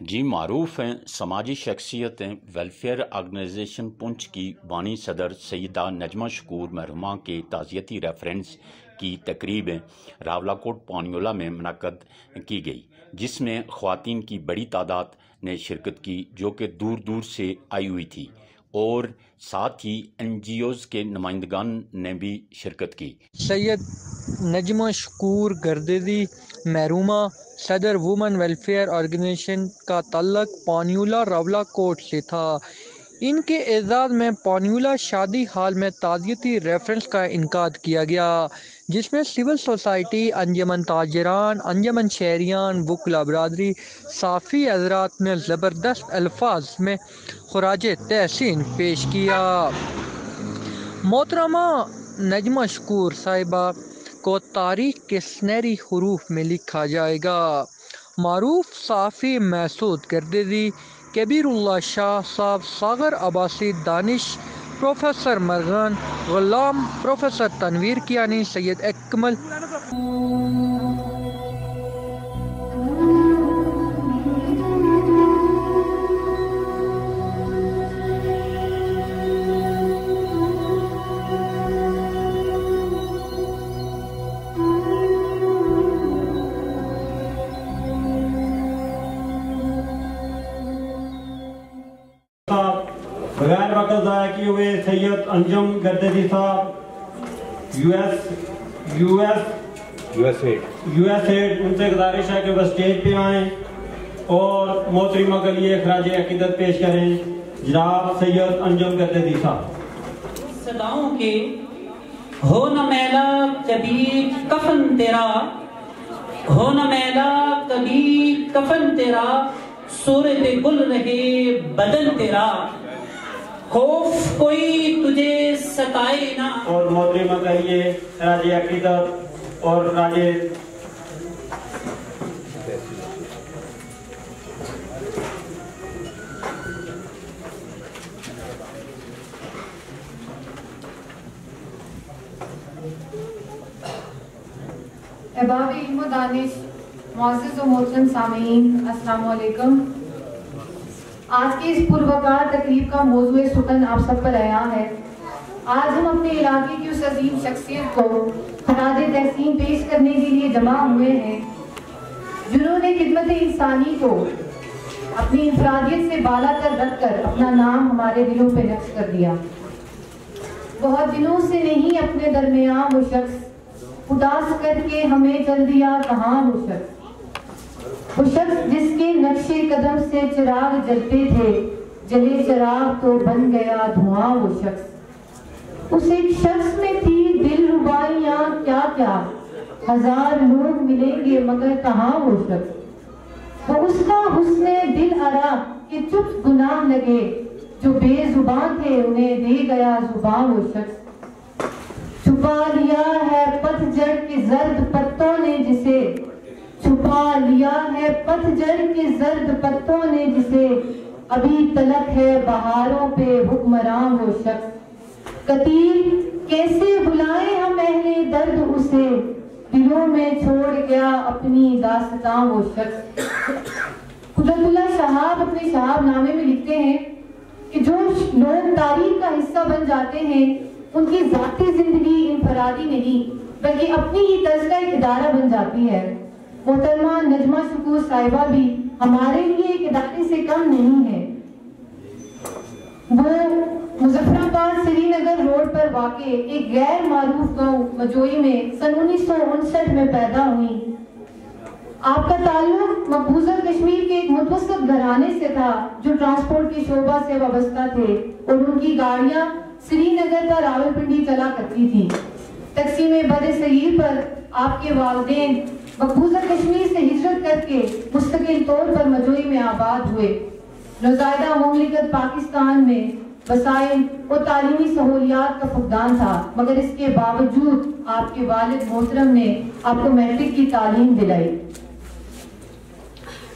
جی معروف ہیں سماجی شخصیتیں ویلفیئر آرگنائزیشن پنچ کی بانی صدر سیدہ نجمہ شکور مرحومہ کے تعزیتی ریفرنس کی تقریبیں راولاکوٹ پانیولہ میں منعقد کی گئی، جس میں خواتین کی بڑی تعداد نے شرکت کی جو کہ دور دور سے آئی ہوئی تھی، اور ساتھ ہی NGOs کے نمائندگان نے بھی شرکت کی۔ سید نجمہ شکور گردیزی محرومہ صدر وومن ویلفیئر آرگنائزیشن کا تعلق پانیولہ راولاکوٹ سے تھا۔ ان کے اعزاز میں پانیولہ شادی ہال میں تعزیتی ریفرنس کا انعقاد کیا گیا، جس میں سول سوسائٹی، انجمن تاجران، انجمن شہریان، وکلاء برادری، صحافی حضرات نے زبردست الفاظ میں خراج تحسین پیش کیا۔ محترمہ نجمہ شکور صاحبہ کو تاریخ کے سنہری حروف میں لکھا جائے گا۔ معروف صحافی مسعود گردیزی، کبیر اللہ شاہ صاحب، ساغر عباسی، دانش پروفیسر مرغن غلام، پروفیسر تنویر کیانی، سید اکمل بغیر وقت ضائع کیے ہوئے سید انجم گردیزی صاحب یو ایس ایڈ ان سے گزارش ہے کہ وہ اسٹیج پہ آئیں اور محترمہ کے لیے خراج عقیدت پیش کریں۔ جناب سید انجم گردیزی صاحب۔ صداؤں کے ہو نہ میلا کبھی کفن تیرا، ہو نہ میلا کبھی کفن تیرا، صورت گل رہے بدن تیرا، خوف کوئی تجھے ستائے نہ۔ اور محترمہ کے لیے خراج عقیدت اور خراج احباب علم و دانش، معزز و محترم سامعین، السلام علیکم۔ آج کی اس پروقار تقریب کا موضوع سخن آپ سب پر عیاں ہے۔ آج ہم اپنے علاقے کی اس عظیم شخصیت کو خراج تحسین پیش کرنے کے لیے جمع ہوئے ہیں، جنہوں نے خدمت انسانی کو اپنی انفرادیت سے بالا تر رکھ کر اپنا نام ہمارے دلوں پہ نقش کر دیا۔ بہت دنوں سے نہیں اپنے درمیان وہ شخص، اداس کر کے ہمیں چل دیا کہاں وہ شخص، وہ شخص جس کے نقش قدم سے چراغ جلتے تھے، جلے چراغ تو بن گیا دھواں وہ شخص۔ اس ایک شخص میں تھی دل ربائیاں کیا کیا، ہزار لوگ ملیں گے مگر کہاں وہ شخص، وہ اس کا حسن دل آرا کہ چپ گناہ لگے، جو بے زبان تھے انہیں دے گیا زبان وہ شخص۔ چھپا لیا ہے پت جڑ کے زرد پتوں نے جسے، چھپا لیا ہے پت جڑ کے زرد پتوں نے جسے، ابھی تلک ہے بہاروں پہ حکمراں وہ شخص۔ قتیل کیسے بلائیں ہم اہل درد اسے، دلوں میں چھوڑ گیا اپنی داستاں وہ شخص۔ قدرت اللہ شہاب اپنے شہاب نامے میں لکھتے ہیں کہ جو لوگ تاریخ کا حصہ بن جاتے ہیں ان کی ذاتی زندگی انفرادی نہیں بلکہ اپنی ہی طرز کا ایک ادارہ بن جاتی ہے۔ محترمہ نجمہ شکور صاحبہ بھی ہمارے لیے ایک ادارے سے کم نہیں ہے۔ وہ مظفر آباد سری نگر روڈ پر واقع ایک غیر معروف گاؤں مجوئی میں سن 1959 میں پیدا ہوئی۔ آپ کا تعلق مقبوضہ کشمیر کے ایک متوسط گھرانے سے تھا جو ٹرانسپورٹ کے شعبہ سے وابستہ تھے، اور ان کی گاڑیاں سری نگر تا راولپنڈی چلا کرتی تھی۔ تقسیم بر صغیر پر آپ کے والدین مقبوضہ کشمیر سے ہجرت کر کے مستقل طور پر مجوئی میں آباد ہوئے۔ نوزائیدہ مملکت پاکستان میں وسائل اور تعلیمی سہولیات کا فقدان تھا، مگر اس کے باوجود آپ کے والد محترم نے آپ کو میٹرک کی تعلیم دلائی۔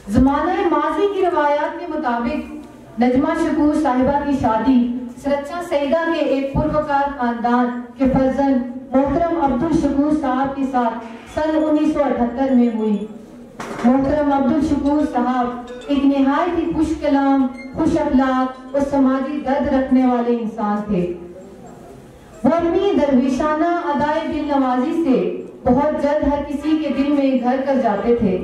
زمانہ ماضی کی روایات کے مطابق نجمہ شکور صاحبہ کی شادی سرچا سیدہ کے ایک پروکار خاندان کے فرزند محترم عبدالشکور صاحب کے ساتھ سن 1978 میں ہوئی۔ محترم عبدالشکور صاحب ایک نہایت ہی خوش کلام، خوش اخلاق اور سماجی درد رکھنے والے انسان تھے۔ وہ اپنی درویشانہ ادائے دل نوازی سے بہت جلد ہر کسی کے دل میں گھر کر جاتے تھے،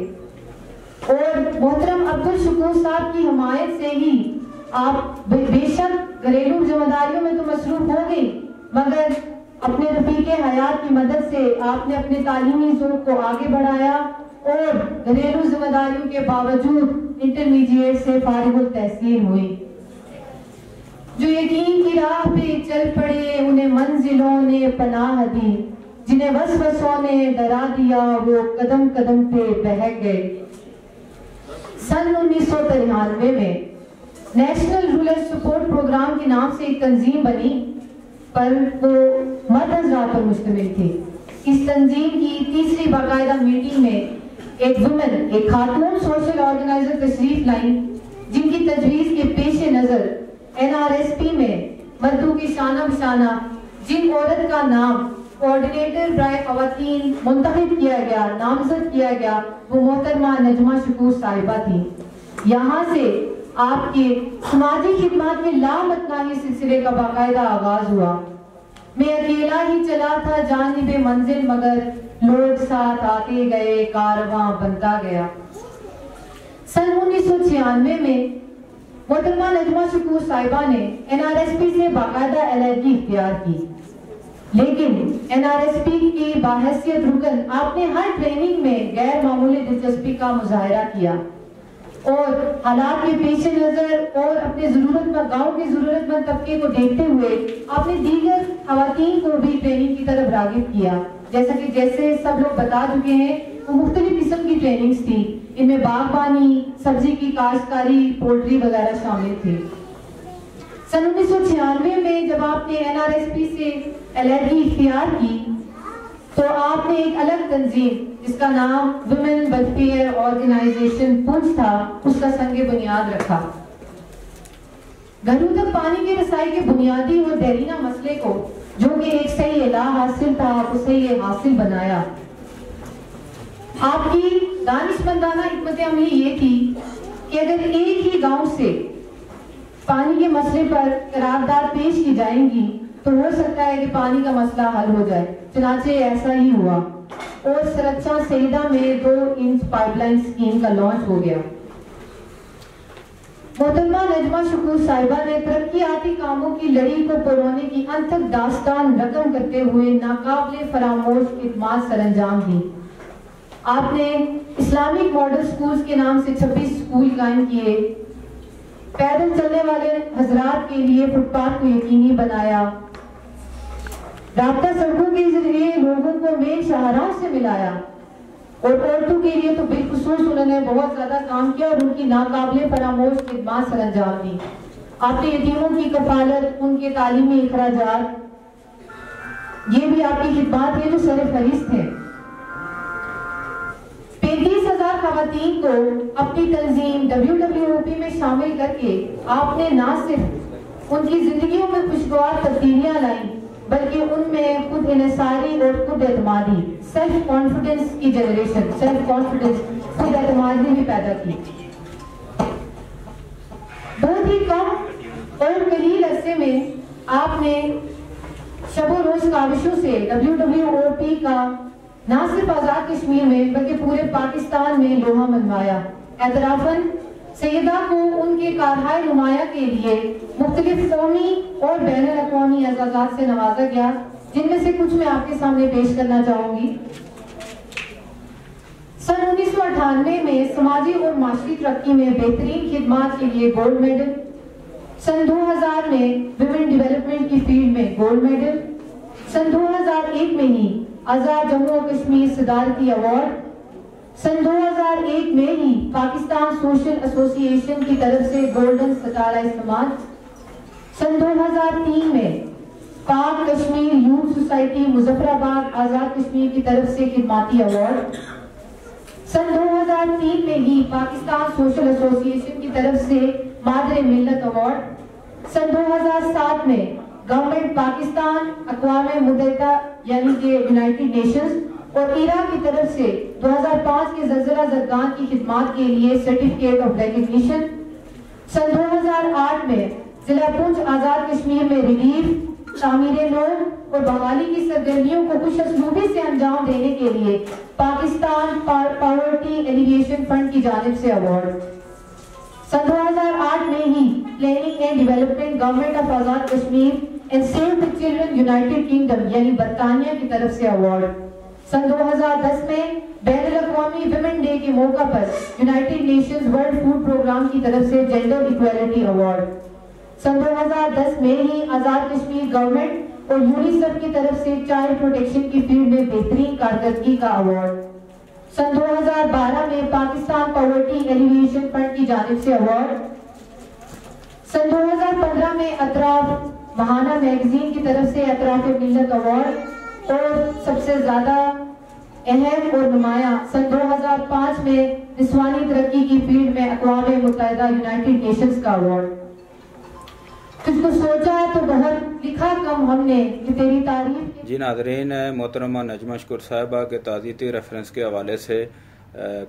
اور محترم عبدالشکور صاحب کی حمایت سے ہی آپ بے شک گھریلو ذمہ داریوں میں تو مصروف ہو گئی، مگر اپنے رفیق حیات کی مدد سے آپ نے اپنے تعلیمی ذوق کو آگے بڑھایا اور گھریلو ذمہ داریوں کے باوجود انٹرمیڈیٹ سے فارغ التحصیل ہوئی۔ جو یقین کی راہ پہ چل پڑے انہیں منزلوں نے پناہ دی، جنہیں وسوسوں نے ڈرا دیا وہ قدم قدم پہ بہک گئے۔ سن 1993 میں نیشنل رولر سپورٹ پروگرام کے نام سے ایک تنظیم بنی، پر وہ مرد حضرات پر مشتمل تھی۔ اس تنظیم کی تیسری باقاعدہ میٹنگ میں ایک ویمن، ایک خاتون سوشل آرگنائزر تشریف لائیں، جن کی تجویز کے پیش نظر NRSP میں مردوں کی شانہ بشانہ جن عورت کا نام کوارڈینیٹر برائے خواتین منتخب کیا گیا، نامزد کیا گیا، وہ محترمہ نجمہ شکور صاحبہ تھی۔ یہاں سے آپ کے سماجی خدمات کے لامتناہی سلسلے کا باقاعدہ آغاز ہوا۔ میں اکیلا ہی چلا تھا جانب منزل، مگر لوگ ساتھ آتے گئے، کارواں بنتا گیا۔ سن 1996 میں محترمہ نجمہ شکور صاحبہ نے NRSP سے باقاعدہ علیحدگی اختیار کی، لیکن NRSP کی باحیثیت رکن آپ نے ہر ٹریننگ میں غیر معمولی دلچسپی کا مظاہرہ کیا، اور حالات کے پیش نظر اور اپنے گاؤں کے ضرورت مند طبقے کو دیکھتے ہوئے آپ نے دیگر خواتین کو بھی ٹریننگ کی طرف راغب کیا۔ جیسے سب لوگ بتا چکے ہیں، وہ مختلف قسم کی ٹریننگز تھی، ان میں باغبانی، سبزی کی کاشتکاری، پولٹری وغیرہ شامل تھی۔ سن 1996 میں جب آپ نے NRSP سے علیحدگی اختیار کی تو آپ نے ایک الگ تنظیم جس کا نام ویمن ویلفیئر آرگنائزیشن پونچھ تھا، اس کا سنگ بنیاد رکھا۔ گھروں تک پانی کی رسائی کے بنیادی اور دیرینہ مسئلے کو، جو کہ ایک صحیح الہ حاصل تھا، اسے یہ حاصل بنایا۔ آپ کی دانشمندانہ حکمت عملی یہ تھی کہ اگر ایک ہی گاؤں سے پانی کے مسئلے پر قرارداد پیش کی جائیں گی تو ہو سکتا ہے کہ پانی کا مسئلہ حل ہو جائے، چنانچہ ایسا ہی ہوا، اور سرچا سیدہ میں 2 انچ پائپ لائن اسکیم کا لانچ ہو گیا۔ محترمہ نجمہ شکور صاحبہ نے ترقیاتی کاموں کی لڑی کو پرونے کی انتھک داستان رقم کرتے ہوئے ناقابل فراموش خدمات سر انجام دی۔ آپ نے اسلامک ماڈل سکولز کے نام سے 26 سکول قائم کیے، پیدل چلنے والے حضرات کے لیے فٹ پاتھ کو یقینی بنایا، رابطہ سڑکوں کے ذریعے لوگوں کو مین شاہراہوں سے ملایا، اور عورتوں کے لیے تو بالخصوص انہوں نے بہت زیادہ کام کیا اور ان کی ناقابل فراموش خدمات سر انجام دی۔ آپ نے یتیموں کی کفالت، ان کے تعلیمی اخراجات، یہ بھی آپ کی خدمات ہیں جو سر فہرست ہیں۔ 35,000 خواتین کو اپنی تنظیم WWOP میں شامل کر کے آپ نے نہ صرف ان کی زندگیوں میں خوشگوار تبدیلیاں لائیں، بلکہ ان میں خود انحصاری اور خود اعتمادی، سیلف کانفیڈنس کی جنریشن، سیلف کانفیڈنس، خود اعتمادی بھی پیدا کی۔ بہت ہی کم اور قلیل عرصے میں آپ نے شب و روز کاوشوں سے WWOP کا نہ صرف آزاد کشمیر میں بلکہ پورے پاکستان میں لوہا منوایا۔ اعترافاً سیدہ کو ان کے کارہائے نمایاں کے لیے مختلف قومی اور بین الاقوامی اعزازات سے نوازا گیا، جن میں سے کچھ میں آپ کے سامنے پیش کرنا چاہوں گی۔ سن 1998 میں سماجی اور معاشی ترقی میں بہترین خدمات کے لیے گولڈ میڈل، سن 2000 میں ویمن ڈیولپمنٹ کی فیلڈ میں گولڈ میڈل، سن 2001 میں ہی آزاد جموں و کشمیر صدارتی ایوارڈ، سن 2001 میں ہی پاکستان سوشل ایسوسی ایشن کی طرف سے گولڈن ستارہ سماج، سن 2003 میں پاک کشمیر یوتھ سوسائٹی مظفر آباد آزاد کشمیر کی طرف سے خدماتی ایوارڈ، سن 2003 میں ہی پاکستان سوشل ایسوسی ایشن کی طرف سے مادر ملت ایوارڈ، سن 2007 میں گورنمنٹ پاکستان اقوام متحدہ یعنی کہ یونائٹڈ نیشنز اور عراق کی طرف سے 2005 کے زلزلہ زدگان کی خدمات کے لیے سرٹیفکیٹ آف ریکگنیشن، سن 2008 میں ضلع پونچھ آزاد کشمیر میں ریلیف، تعمیر نو اور بحالی کی سرگرمیوں کو خوش اسلوبی سے انجام دینے کے لیے پاکستان پاورٹی ایلیویشن فنڈ کی جانب سے ایوارڈ، سن 2008 میں ہی planning and development government of Azad Kashmir and save the children United Kingdom یعنی برطانیہ کی طرف سے ایوارڈ، سن 2010 میں بین الاقوامی ویمن ڈے کے موقع پر United Nations World Food Programme کی طرف سے جینڈر ایکویلٹی ایوارڈ، سن 2010 میں ہی آزاد کشمیر گورنمنٹ اور یونیسیف کی طرف سے چائلڈ پروٹیکشن کی فیلڈ میں بہترین کارکردگی کا ایوارڈ، سن 2012 میں پاکستان پاورٹی ایلیویشن فنڈ کی جانب سے ایوارڈ، سن 2015 میں اطراف ماہانہ میگزین کی طرف سے اطراف ملت ایوارڈ، اور سب سے زیادہ اہم اور نمایاں سن 2005 میں نسوانی ترقی کی فیلڈ میں اقوام متحدہ یونائٹڈ نیشنز کا ایوارڈ۔ کچھ کو سوچا ہے تو بہت، لکھا کم ہم نے کہ تیری تعریف۔ جی ناظرین، محترمہ نجمہ شکور صاحبہ کے تعزیتی ریفرنس کے حوالے سے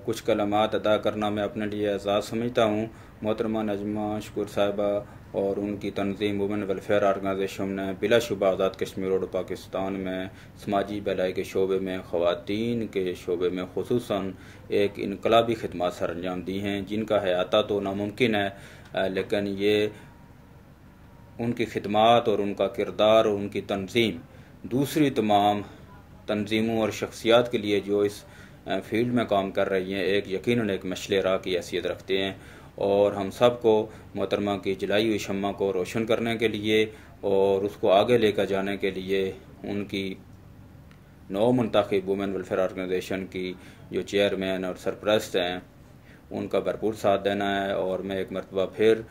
کچھ کلمات ادا کرنا میں اپنے لیے اعزاز سمجھتا ہوں۔ محترمہ نجمہ شکور صاحبہ اور ان کی تنظیم وومن ویلفیئر آرگنائزیشن نے بلا شبہ آزاد کشمیر اور پاکستان میں سماجی بھلائی کے شعبے میں، خواتین کے شعبے میں خصوصاً ایک انقلابی خدمات سر انجام دی ہیں، جن کا احاطہ تو ناممکن ہے، لیکن یہ ان کی خدمات اور ان کا کردار اور ان کی تنظیم دوسری تمام تنظیموں اور شخصیات کے لیے جو اس فیلڈ میں کام کر رہی ہیں یقیناً ایک مشعل راہ کی حیثیت رکھتے ہیں، اور ہم سب کو محترمہ کی جلائی ہوئی شمع کو روشن کرنے کے لیے اور اس کو آگے لے کر جانے کے لیے ان کی نو منتخب وومن ویلفیئر آرگنائزیشن کی جو چیئرمین اور سرپرست ہیں ان کا بھرپور ساتھ دینا ہے۔ اور میں ایک مرتبہ پھر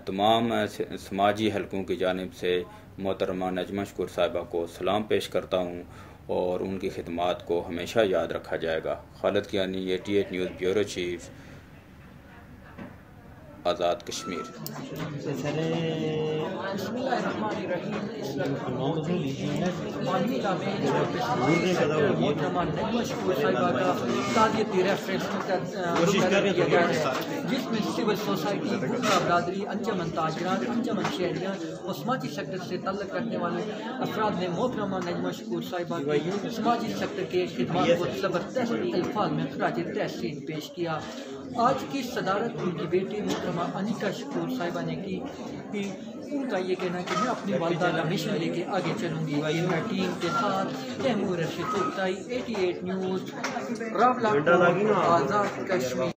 تمام سماجی حلقوں کی جانب سے محترمہ نجمہ شکور صاحبہ کو سلام پیش کرتا ہوں، اور ان کی خدمات کو ہمیشہ یاد رکھا جائے گا۔ خالد Kayani, 88 news bureau chief, Azad Kashmir. بسم اللہ الرحمن الرحیم۔ اس وقت مانیلا میں محترمہ نجمہ شکور صاحبہ کا تعزیتی ریفرنس کیا گیا ہے، جس میں سول سوسائٹی، گھوڑا برادری، انجمن تاجران، انجمن شہریان اور سماجی سیکٹر سے تعلق رکھنے والے افراد نے محترمہ نجمہ شکور صاحبہ کے سماجی سیکٹر کے خدمات کو زبردست الفاظ میں خراج تحسین پیش کیا۔ آج کی صدارت ان کی بیٹی محترمہ انیتا شکور صاحبہ نے کی۔ ان کا یہ کہنا ہے کہ میں اپنی والدہ کا مشن لے کے آگے چلوں گی۔ میں ٹیم کے ساتھ تیمور رشید توتائی، 88 نیوز، راولاکوٹ، آزاد کشمیر۔